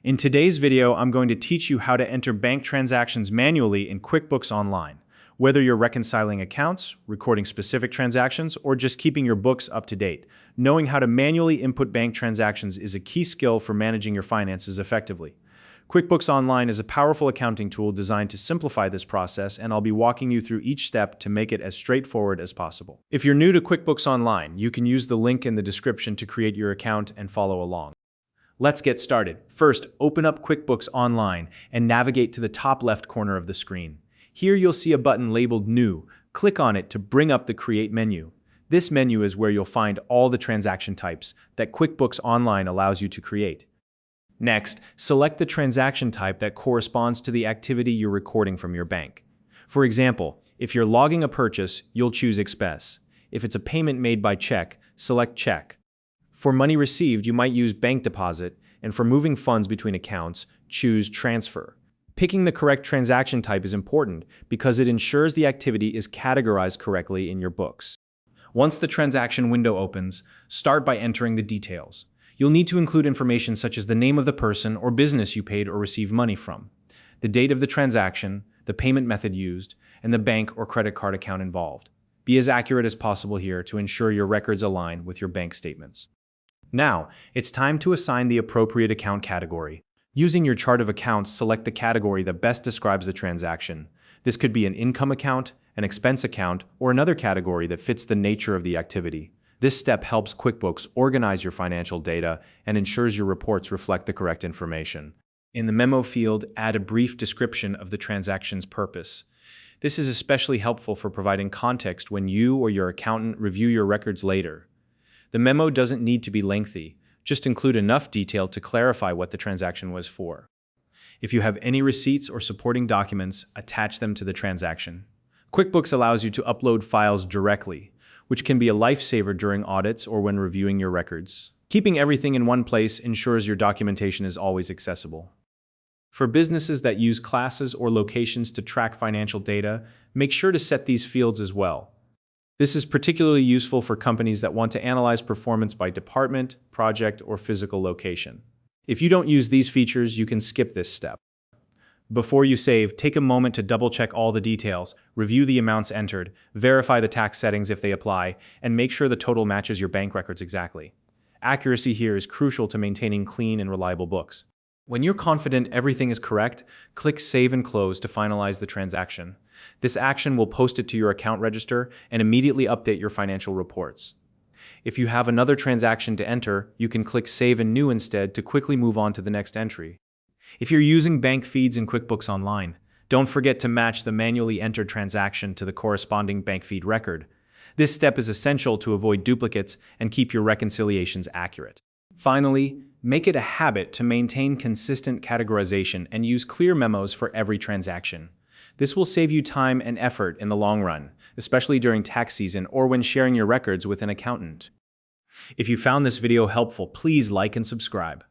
In today's video, I'm going to teach you how to enter bank transactions manually in QuickBooks Online. Whether you're reconciling accounts, recording specific transactions, or just keeping your books up to date, knowing how to manually input bank transactions is a key skill for managing your finances effectively. QuickBooks Online is a powerful accounting tool designed to simplify this process, and I'll be walking you through each step to make it as straightforward as possible. If you're new to QuickBooks Online, you can use the link in the description to create your account and follow along. Let's get started. First, open up QuickBooks Online and navigate to the top left corner of the screen. Here you'll see a button labeled New. Click on it to bring up the Create menu. This menu is where you'll find all the transaction types that QuickBooks Online allows you to create. Next, select the transaction type that corresponds to the activity you're recording from your bank. For example, if you're logging a purchase, you'll choose Expense. If it's a payment made by check, select Check. For money received, you might use Bank Deposit, and for moving funds between accounts, choose Transfer. Picking the correct transaction type is important because it ensures the activity is categorized correctly in your books. Once the transaction window opens, start by entering the details. You'll need to include information such as the name of the person or business you paid or received money from, the date of the transaction, the payment method used, and the bank or credit card account involved. Be as accurate as possible here to ensure your records align with your bank statements. Now, it's time to assign the appropriate account category. Using your chart of accounts, select the category that best describes the transaction. This could be an income account, an expense account, or another category that fits the nature of the activity. This step helps QuickBooks organize your financial data and ensures your reports reflect the correct information. In the memo field, add a brief description of the transaction's purpose. This is especially helpful for providing context when you or your accountant review your records later. The memo doesn't need to be lengthy, just include enough detail to clarify what the transaction was for. If you have any receipts or supporting documents, attach them to the transaction. QuickBooks allows you to upload files directly, which can be a lifesaver during audits or when reviewing your records. Keeping everything in one place ensures your documentation is always accessible. For businesses that use classes or locations to track financial data, make sure to set these fields as well. This is particularly useful for companies that want to analyze performance by department, project, or physical location. If you don't use these features, you can skip this step. Before you save, take a moment to double-check all the details, review the amounts entered, verify the tax settings if they apply, and make sure the total matches your bank records exactly. Accuracy here is crucial to maintaining clean and reliable books. When you're confident everything is correct, click Save and Close to finalize the transaction. This action will post it to your account register and immediately update your financial reports. If you have another transaction to enter, you can click Save and New instead to quickly move on to the next entry. If you're using bank feeds in QuickBooks Online, don't forget to match the manually entered transaction to the corresponding bank feed record. This step is essential to avoid duplicates and keep your reconciliations accurate. Finally, make it a habit to maintain consistent categorization and use clear memos for every transaction. This will save you time and effort in the long run, especially during tax season or when sharing your records with an accountant. If you found this video helpful, please like and subscribe.